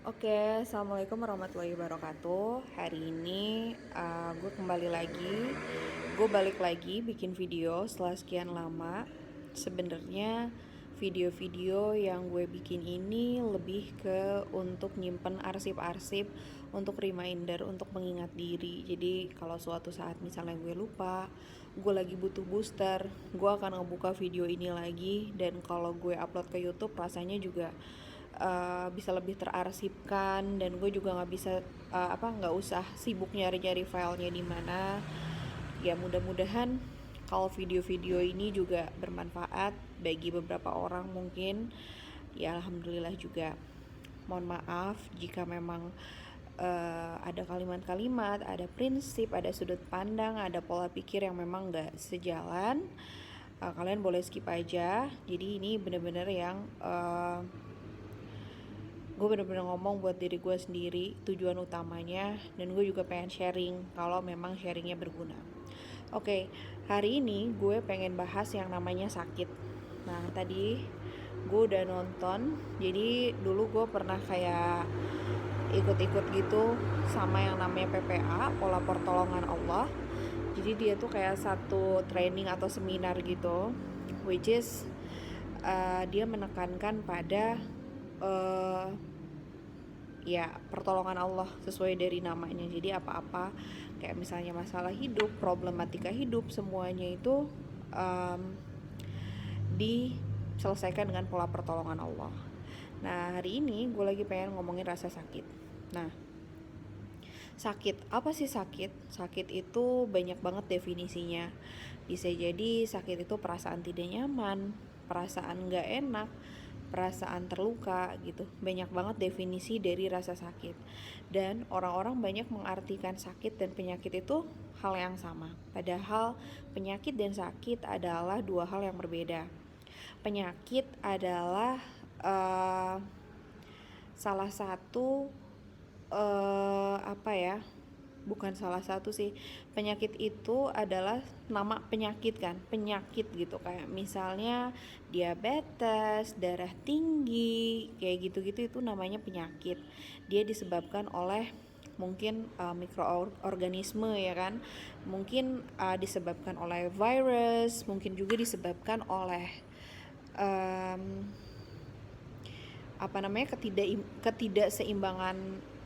Oke, assalamualaikum warahmatullahi wabarakatuh. Hari ini gue kembali lagi, gue balik lagi bikin video setelah sekian lama. Sebenarnya video-video yang gue bikin ini lebih ke untuk nyimpen arsip-arsip, untuk reminder, untuk mengingat diri. Jadi kalau suatu saat misalnya gue lupa, gue lagi butuh booster, gue akan ngebuka video ini lagi. Dan kalau gue upload ke YouTube rasanya juga bisa lebih terarsipkan, dan gue juga nggak usah sibuk nyari-nyari filenya di mana. Ya mudah-mudahan kalau video-video ini juga bermanfaat bagi beberapa orang mungkin. Ya alhamdulillah juga. Mohon maaf jika memang ada kalimat-kalimat, ada prinsip, ada sudut pandang, ada pola pikir yang memang nggak sejalan. Kalian boleh skip aja. Jadi ini benar-benar yang gue bener-bener ngomong buat diri gue sendiri, tujuan utamanya, dan gue juga pengen sharing kalau memang sharingnya berguna. Oke, hari ini gue pengen bahas yang namanya sakit. Nah, tadi gue udah nonton, jadi dulu gue pernah kayak ikut-ikut gitu sama yang namanya PPA, Pola Pertolongan Allah. Jadi dia tuh kayak satu training atau seminar gitu, which is dia menekankan pada ya pertolongan Allah sesuai dari namanya. Jadi apa-apa kayak misalnya masalah hidup, problematika hidup, semuanya itu diselesaikan dengan pola pertolongan Allah. Nah hari ini gue lagi pengen ngomongin rasa sakit. Nah, sakit, apa sih sakit? Sakit itu banyak banget definisinya. Bisa jadi sakit itu perasaan tidak nyaman, perasaan gak enak, perasaan terluka gitu. Banyak banget definisi dari rasa sakit. Dan orang-orang banyak mengartikan sakit dan penyakit itu hal yang sama. Padahal penyakit dan sakit adalah dua hal yang berbeda. Penyakit adalah salah satu bukan salah satu sih, penyakit itu adalah nama penyakit kan, penyakit gitu, kayak misalnya diabetes, darah tinggi, kayak gitu-gitu, itu namanya penyakit. Dia disebabkan oleh mungkin mikroorganisme ya kan, mungkin disebabkan oleh virus, mungkin juga disebabkan oleh ketidakseimbangan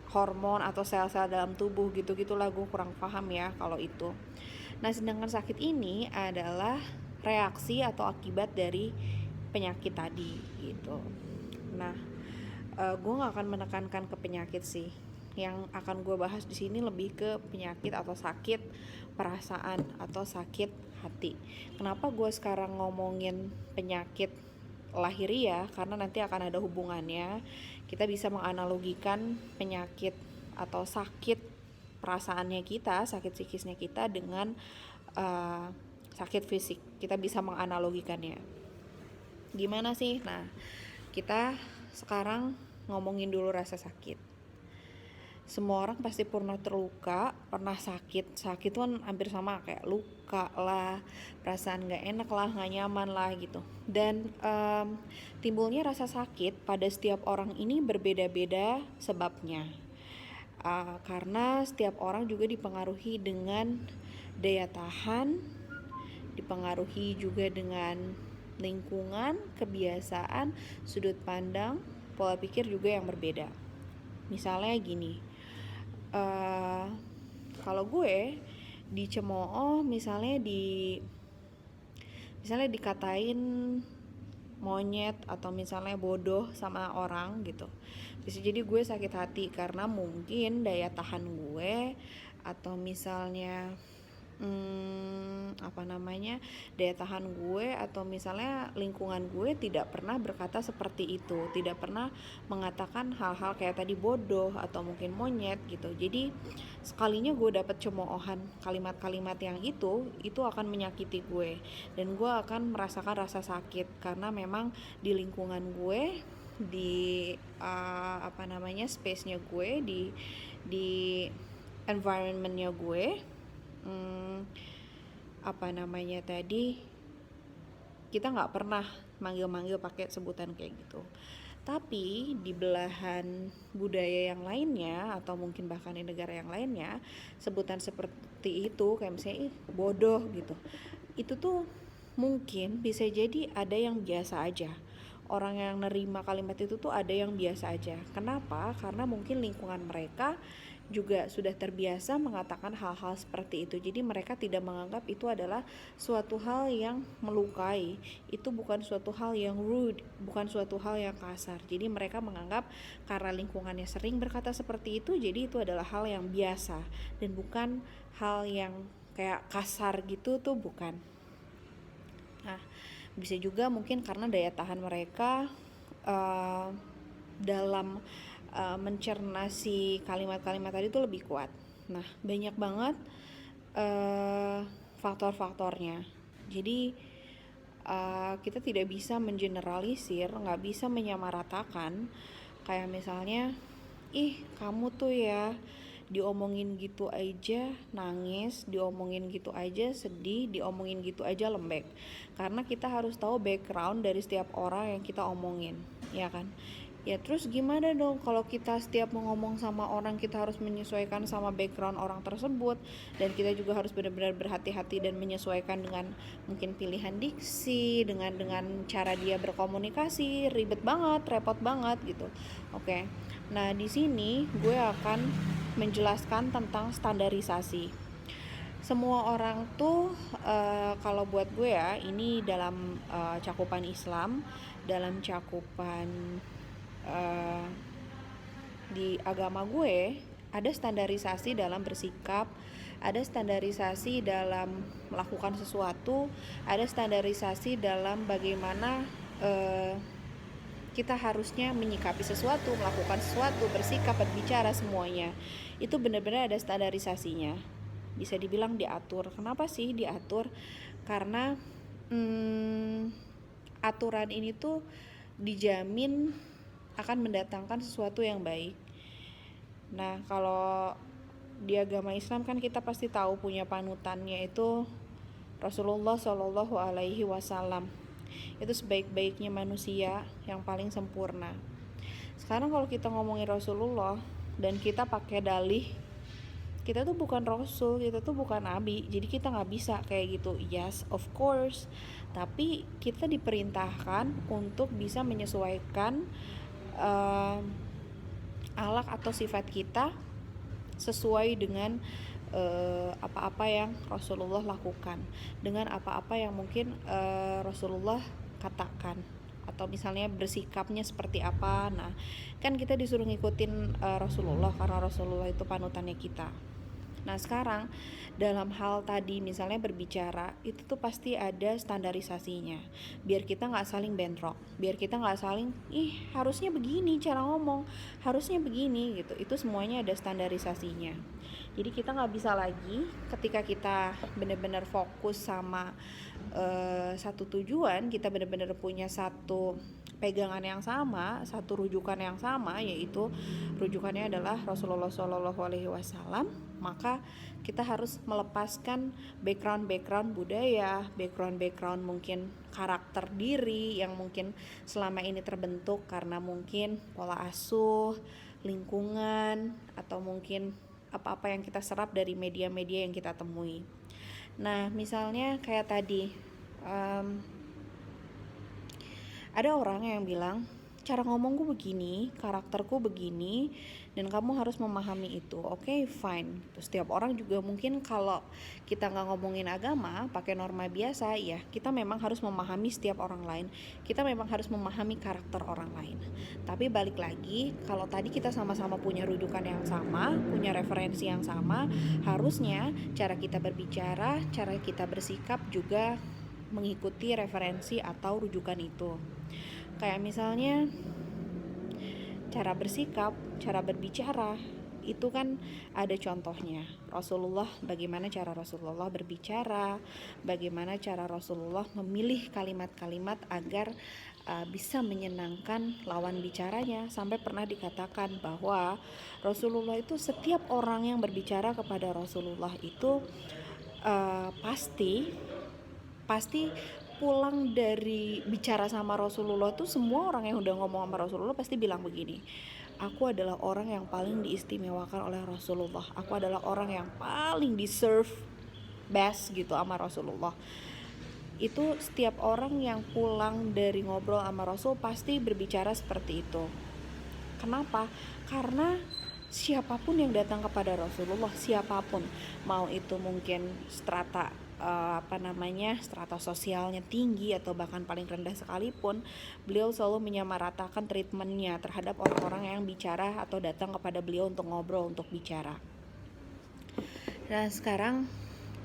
hormon atau sel-sel dalam tubuh gitu-gitulah, gue kurang paham ya kalau itu. Nah, sedangkan sakit ini adalah reaksi atau akibat dari penyakit tadi gitu. Nah, gue nggak akan menekankan ke penyakit sih. Yang akan gue bahas di sini lebih ke penyakit atau sakit perasaan atau sakit hati. Kenapa gue sekarang ngomongin penyakit lahiriah? Karena nanti akan ada hubungannya. Kita bisa menganalogikan penyakit atau sakit perasaannya kita, sakit psikisnya kita dengan sakit fisik. Kita bisa menganalogikannya. Gimana sih? Nah, kita sekarang ngomongin dulu rasa sakit. Semua orang pasti pernah terluka, pernah sakit. Sakit itu kan hampir sama kayak luka lah, perasaan gak enak lah, gak nyaman lah gitu. Dan timbulnya rasa sakit pada setiap orang ini berbeda-beda sebabnya. Karena setiap orang juga dipengaruhi dengan daya tahan, dipengaruhi juga dengan lingkungan, kebiasaan, sudut pandang, pola pikir juga yang berbeda. Misalnya gini, kalau gue dicemooh, misalnya dikatain monyet atau misalnya bodoh sama orang gitu, bisa jadi gue sakit hati karena mungkin daya tahan gue atau misalnya daya tahan gue atau misalnya lingkungan gue tidak pernah berkata seperti itu, tidak pernah mengatakan hal-hal kayak tadi bodoh atau mungkin monyet gitu. Jadi sekalinya gue dapet cemoohan kalimat-kalimat yang itu akan menyakiti gue, dan gue akan merasakan rasa sakit karena memang di lingkungan gue, di space-nya gue, di environment-nya gue, kita nggak pernah manggil-manggil pakai sebutan kayak gitu. Tapi di belahan budaya yang lainnya atau mungkin bahkan di negara yang lainnya, sebutan seperti itu kayak misalnya bodoh gitu, itu tuh mungkin bisa jadi ada yang biasa aja. Orang yang nerima kalimat itu tuh ada yang biasa aja. Kenapa? Karena mungkin lingkungan mereka juga sudah terbiasa mengatakan hal-hal seperti itu. Jadi mereka tidak menganggap itu adalah suatu hal yang melukai. Itu bukan suatu hal yang rude, bukan suatu hal yang kasar. Jadi mereka menganggap karena lingkungannya sering berkata seperti itu, jadi itu adalah hal yang biasa dan bukan hal yang kayak kasar gitu tuh bukan. Nah, bisa juga mungkin karena daya tahan mereka uh, dalam mencerna si kalimat-kalimat tadi itu lebih kuat. Nah, banyak banget faktor-faktornya. Jadi kita tidak bisa mengeneralisir, nggak bisa menyamaratakan. Kayak misalnya, ih kamu tuh ya diomongin gitu aja nangis, diomongin gitu aja sedih, diomongin gitu aja lembek. Karena kita harus tahu background dari setiap orang yang kita omongin, ya kan? Ya terus gimana dong kalau kita setiap mau ngomong sama orang kita harus menyesuaikan sama background orang tersebut, dan kita juga harus benar-benar berhati-hati dan menyesuaikan dengan mungkin pilihan diksi, dengan cara dia berkomunikasi, ribet banget, repot banget gitu. Oke. Nah, di sini gue akan menjelaskan tentang standarisasi. Semua orang tuh kalau buat gue ya, ini dalam cakupan Islam, dalam cakupan di agama gue ada standarisasi dalam bersikap, ada standarisasi dalam melakukan sesuatu, ada standarisasi dalam bagaimana kita harusnya menyikapi sesuatu, melakukan sesuatu, bersikap, berbicara, semuanya itu benar-benar ada standarisasinya. Bisa dibilang diatur. Kenapa sih diatur? Karena aturan ini tuh dijamin akan mendatangkan sesuatu yang baik. Nah, kalau di agama Islam kan kita pasti tahu punya panutannya itu Rasulullah Shallallahu Alaihi Wasallam. Itu sebaik-baiknya manusia yang paling sempurna. Sekarang kalau kita ngomongin Rasulullah dan kita pakai dalih kita tuh bukan Rasul, kita tuh bukan Nabi, jadi kita nggak bisa kayak gitu. Yes, of course, tapi kita diperintahkan untuk bisa menyesuaikan akhlak atau sifat kita sesuai dengan apa-apa yang Rasulullah lakukan, dengan apa-apa yang mungkin Rasulullah katakan, atau misalnya bersikapnya seperti apa. Nah, kan kita disuruh ngikutin Rasulullah karena Rasulullah itu panutannya kita. Nah, sekarang dalam hal tadi misalnya berbicara itu tuh pasti ada standarisasinya, biar kita nggak saling bentrok, biar kita nggak saling harusnya begini cara ngomong, harusnya begini gitu. Itu semuanya ada standarisasinya. Jadi kita nggak bisa lagi ketika kita benar-benar fokus sama satu tujuan, kita benar-benar punya satu pegangan yang sama, satu rujukan yang sama, yaitu rujukannya adalah Rasulullah Shallallahu Alaihi Wasallam. Maka kita harus melepaskan background budaya, background mungkin karakter diri yang mungkin selama ini terbentuk karena mungkin pola asuh, lingkungan, atau mungkin apa-apa yang kita serap dari media-media yang kita temui. Nah, misalnya kayak tadi ada orang yang bilang cara ngomongku begini, karakterku begini, dan kamu harus memahami itu. Oke, fine. Setiap orang juga mungkin kalau kita nggak ngomongin agama, pakai norma biasa, ya kita memang harus memahami setiap orang lain. Kita memang harus memahami karakter orang lain. Tapi balik lagi, kalau tadi kita sama-sama punya rujukan yang sama, punya referensi yang sama, harusnya cara kita berbicara, cara kita bersikap juga mengikuti referensi atau rujukan itu. Kayak misalnya cara bersikap, cara berbicara, itu kan ada contohnya. Rasulullah, bagaimana cara Rasulullah berbicara, bagaimana cara Rasulullah memilih kalimat-kalimat agar bisa menyenangkan lawan bicaranya. Sampai pernah dikatakan bahwa Rasulullah itu, setiap orang yang berbicara kepada Rasulullah itu pasti pulang dari bicara sama Rasulullah tuh semua orang yang udah ngomong sama Rasulullah pasti bilang begini, aku adalah orang yang paling diistimewakan oleh Rasulullah, aku adalah orang yang paling deserve best gitu sama Rasulullah. Itu setiap orang yang pulang dari ngobrol sama Rasul pasti berbicara seperti itu. Kenapa? Karena siapapun yang datang kepada Rasulullah, siapapun, mau itu mungkin strata strata sosialnya tinggi atau bahkan paling rendah sekalipun, beliau selalu menyamaratakan treatmentnya terhadap orang-orang yang bicara atau datang kepada beliau untuk ngobrol, untuk bicara. Nah sekarang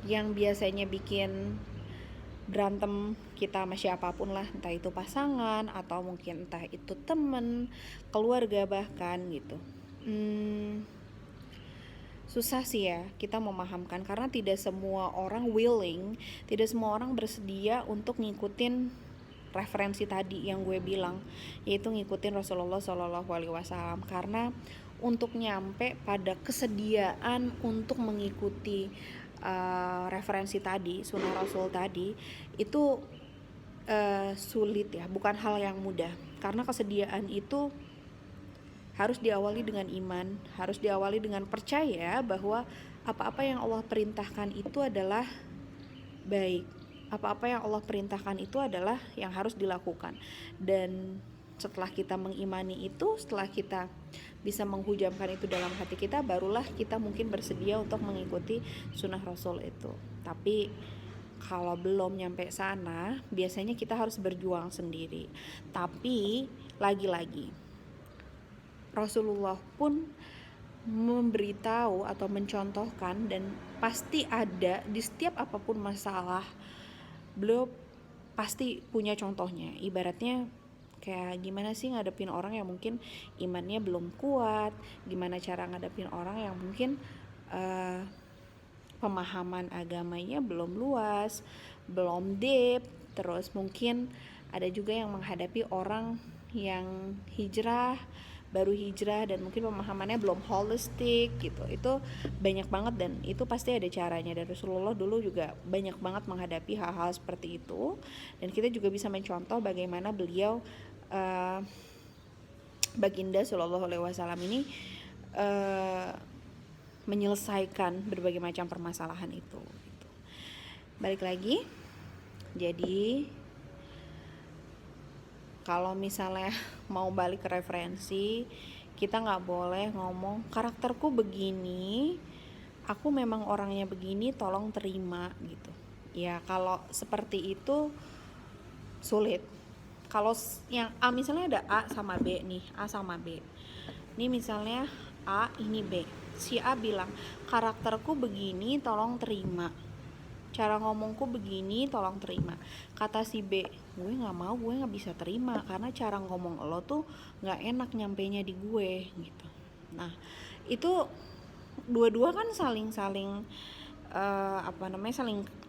yang biasanya bikin berantem kita sama siapapun lah, entah itu pasangan atau mungkin entah itu temen, keluarga bahkan gitu, susah sih ya kita memahamkan karena tidak semua orang willing, tidak semua orang bersedia untuk ngikutin referensi tadi yang gue bilang, yaitu ngikutin Rasulullah SAW. Karena untuk nyampe pada kesediaan untuk mengikuti referensi tadi, sunnah Rasul tadi, itu sulit ya, bukan hal yang mudah. Karena kesediaan itu harus diawali dengan iman, harus diawali dengan percaya bahwa apa-apa yang Allah perintahkan itu adalah baik. Apa-apa yang Allah perintahkan itu adalah yang harus dilakukan. Dan setelah kita mengimani itu, setelah kita bisa menghujamkan itu dalam hati kita, barulah kita mungkin bersedia untuk mengikuti sunnah Rasul itu. Tapi kalau belum nyampe sana, biasanya kita harus berjuang sendiri. Tapi lagi-lagi Rasulullah pun memberitahu atau mencontohkan, dan pasti ada di setiap apapun masalah beliau pasti punya contohnya. Ibaratnya kayak gimana sih ngadepin orang yang mungkin imannya belum kuat, gimana cara ngadepin orang yang mungkin pemahaman agamanya belum luas, belum deep. Terus mungkin ada juga yang menghadapi orang yang baru hijrah dan mungkin pemahamannya belum holistik gitu. Itu banyak banget dan itu pasti ada caranya, dan Rasulullah dulu juga banyak banget menghadapi hal-hal seperti itu, dan kita juga bisa mencontoh bagaimana beliau Baginda Shallallahu Alaihi Wasallam ini menyelesaikan berbagai macam permasalahan itu gitu. Balik lagi, jadi kalau misalnya mau balik ke referensi, kita nggak boleh ngomong karakterku begini, aku memang orangnya begini, tolong terima gitu. Ya kalau seperti itu sulit. Kalau yang A, misalnya ada A sama B nih, A sama B. Ini misalnya A, ini B. Si A bilang karakterku begini, tolong terima. Cara ngomongku begini, tolong terima. Kata si B, gue nggak mau, gue nggak bisa terima karena cara ngomong lo tuh nggak enak nyampenya di gue gitu. Nah itu dua-dua kan saling saling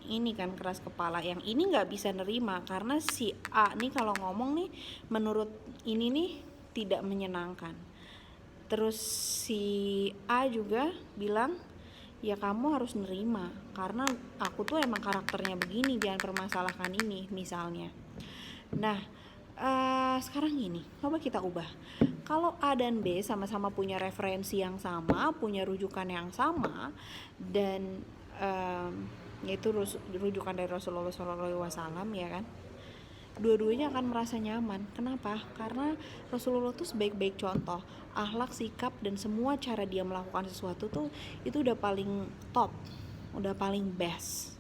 ini kan keras kepala. Yang ini nggak bisa nerima karena si A nih kalau ngomong nih menurut ini nih tidak menyenangkan. Terus si A juga bilang, ya kamu harus nerima karena aku tuh emang karakternya begini, jangan permasalahkan ini misalnya. Nah sekarang gini, coba kita ubah. Kalau A dan B sama-sama punya referensi yang sama, punya rujukan yang sama, dan yaitu rujukan dari Rasulullah SAW, ya kan, dua-duanya akan merasa nyaman. Kenapa? Karena Rasulullah tuh sebaik-baik contoh, akhlak, sikap, dan semua cara dia melakukan sesuatu tuh itu udah paling top, udah paling best.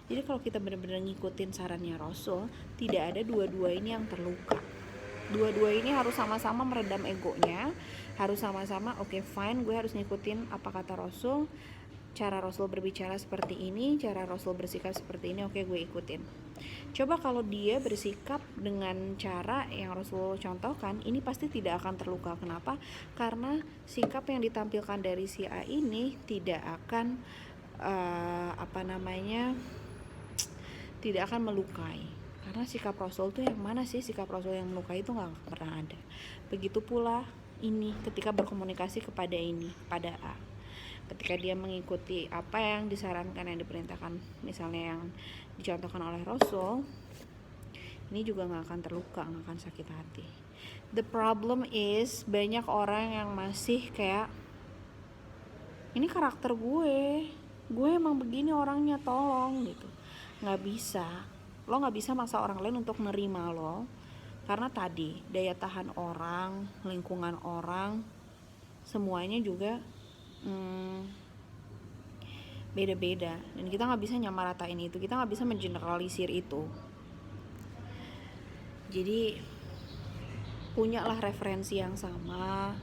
Jadi kalau kita benar-benar ngikutin sarannya Rasul, tidak ada dua-dua ini yang terluka. Dua-dua ini harus sama-sama meredam egonya, harus sama-sama oke, fine, gue harus ngikutin apa kata Rasul, cara Rasul berbicara seperti ini, cara Rasul bersikap seperti ini, oke gue ikutin. Coba kalau dia bersikap dengan cara yang Rasul contohkan, ini pasti tidak akan terluka. Kenapa? Karena sikap yang ditampilkan dari si A ini tidak akan tidak akan melukai. Karena sikap Rasul tuh yang mana sih? Sikap Rasul yang melukai itu gak pernah ada. Begitu pula ini ketika berkomunikasi pada A. Ketika dia mengikuti apa yang disarankan, yang diperintahkan, misalnya yang dicontohkan oleh Rasul, ini juga nggak akan terluka, nggak akan sakit hati. The problem is banyak orang yang masih kayak, ini karakter gue emang begini orangnya, tolong gitu. Nggak bisa, lo nggak bisa maksa orang lain untuk nerima lo, karena tadi daya tahan orang, lingkungan orang, semuanya juga beda-beda, dan kita nggak bisa nyamaratain itu, kita nggak bisa mengeneralisir itu. Jadi punyalah referensi yang sama,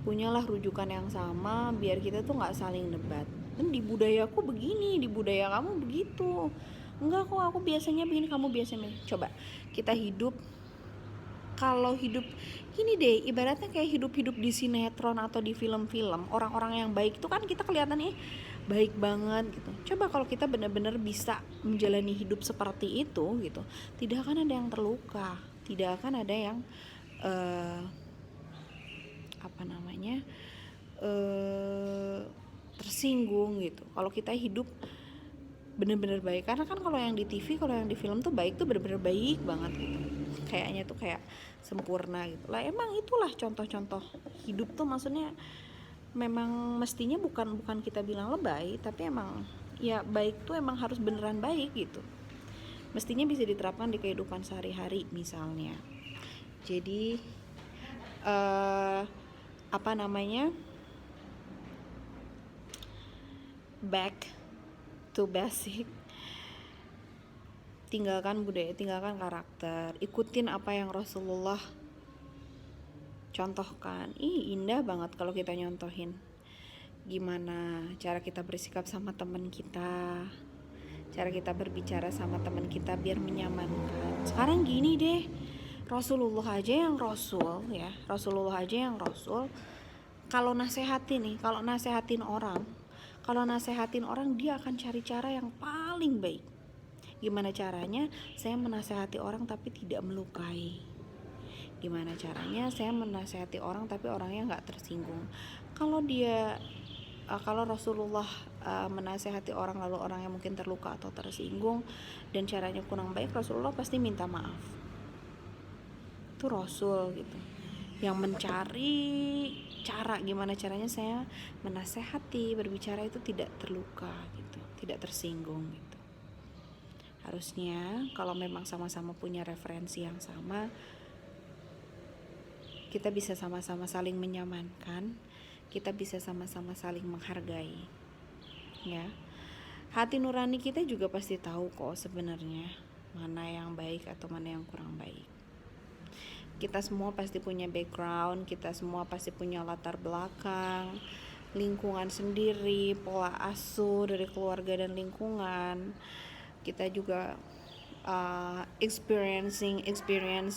punyalah rujukan yang sama, biar kita tuh nggak saling debat. Dan di budayaku begini, di budaya kamu begitu. Enggak kok, aku biasanya begini, kamu biasanya. Coba kita hidup, kalau hidup gini deh, ibaratnya kayak hidup-hidup di sinetron atau di film-film, orang-orang yang baik itu kan kita kelihatannya baik banget gitu. Coba kalau kita benar-benar bisa menjalani hidup seperti itu gitu, tidak akan ada yang terluka, tidak akan ada yang tersinggung gitu. Kalau kita hidup bener-bener baik, karena kan kalau yang di TV, kalau yang di film tuh baik tuh bener-bener baik banget gitu, kayaknya tuh kayak sempurna gitu lah. Emang itulah contoh-contoh hidup tuh, maksudnya memang mestinya bukan kita bilang lebay, tapi emang ya baik tuh emang harus beneran baik gitu, mestinya bisa diterapkan di kehidupan sehari-hari misalnya. Jadi back to basic, tinggalkan budaya, tinggalkan karakter, ikutin apa yang Rasulullah contohkan. Indah banget kalau kita nyontohin gimana cara kita bersikap sama teman kita, cara kita berbicara sama teman kita biar menyamankan. Sekarang gini deh, Rasulullah aja yang Rasul, kalau nasehatin orang, dia akan cari cara yang paling baik. Gimana caranya saya menasehati orang tapi tidak melukai? Gimana caranya saya menasehati orang tapi orangnya nggak tersinggung? Kalau Rasulullah menasehati orang lalu orangnya mungkin terluka atau tersinggung dan caranya kurang baik, Rasulullah pasti minta maaf. Itu Rasul gitu, yang mencari cara gimana caranya saya menasehati, berbicara itu tidak terluka gitu, tidak tersinggung gitu. Harusnya kalau memang sama-sama punya referensi yang sama, kita bisa sama-sama saling menyamankan, kita bisa sama-sama saling menghargai ya. Hati nurani kita juga pasti tahu kok sebenarnya mana yang baik atau mana yang kurang baik. Kita semua pasti punya background, kita semua pasti punya latar belakang, lingkungan sendiri, pola asuh dari keluarga dan lingkungan. Kita juga experience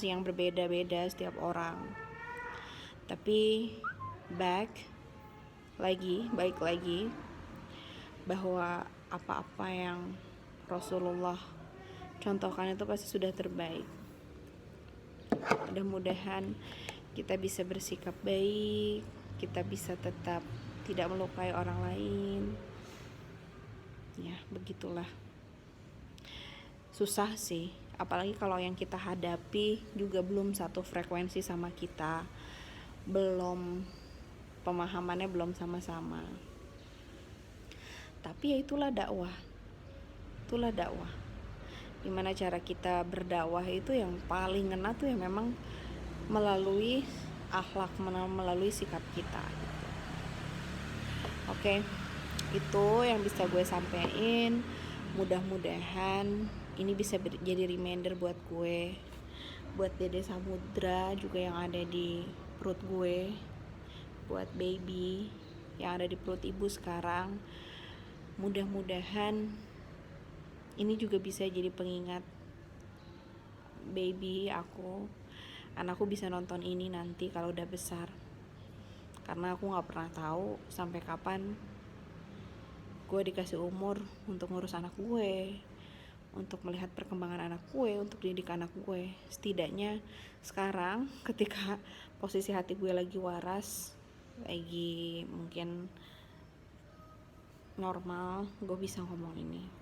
yang berbeda-beda setiap orang. Tapi baik lagi bahwa apa-apa yang Rasulullah contohkan itu pasti sudah terbaik. Mudah-mudahan kita bisa bersikap baik, kita bisa tetap tidak melukai orang lain. Ya, begitulah. Susah sih, apalagi kalau yang kita hadapi juga belum satu frekuensi sama kita, belum pemahamannya belum sama-sama. Tapi ya itulah dakwah. Gimana cara kita berdakwah itu yang paling ngena tuh ya memang melalui akhlak, melalui sikap kita gitu. Oke, itu yang bisa gue sampein. Mudah-mudahan ini bisa jadi reminder buat gue, buat Dede Samudra juga yang ada di perut gue, buat baby yang ada di perut ibu sekarang. Mudah-mudahan ini juga bisa jadi pengingat baby anakku bisa nonton ini nanti kalau udah besar, karena aku gak pernah tahu sampai kapan gue dikasih umur untuk ngurus anak gue, untuk melihat perkembangan anak gue, untuk didik anak gue. Setidaknya sekarang ketika posisi hati gue lagi waras, lagi mungkin normal, gue bisa ngomong ini.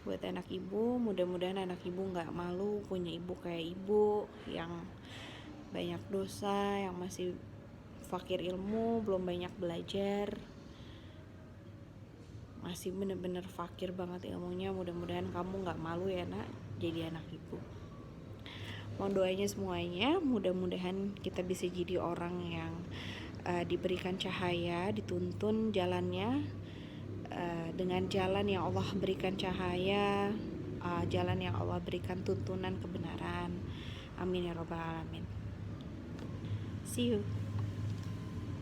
Buat anak ibu, mudah-mudahan anak ibu nggak malu punya ibu kayak ibu yang banyak dosa, yang masih fakir ilmu, belum banyak belajar, masih bener-bener fakir banget ilmunya. Mudah-mudahan kamu nggak malu ya nak jadi anak ibu. Mohon doanya semuanya, mudah-mudahan kita bisa jadi orang yang diberikan cahaya, dituntun jalannya dengan jalan yang Allah berikan cahaya, jalan yang Allah berikan tuntunan kebenaran. Amin ya robbal alamin. See you.